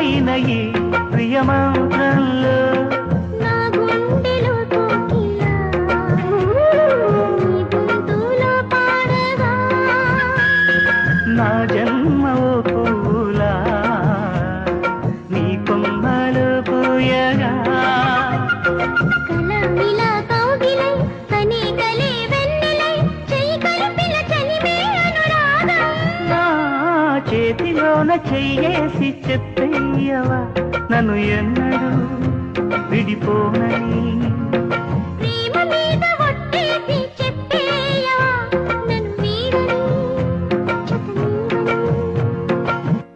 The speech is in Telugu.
పలికిన ఈ ప్రియమంత్రంలో నా గుండెలో కోకిల నీ గొంతులో పాడగా నా జన్మ ఓ పూలా నీ కొమ్మలు పూయగా కలమిలా కౌగిలై కనే కలే వెన్నెలై చెయ్యి కలిపిన చలిమే అనురాగం నా చేతిలోన చెయ్యేసి చెప్పేయవా నన్ను ఎన్నడూ విడిపోనని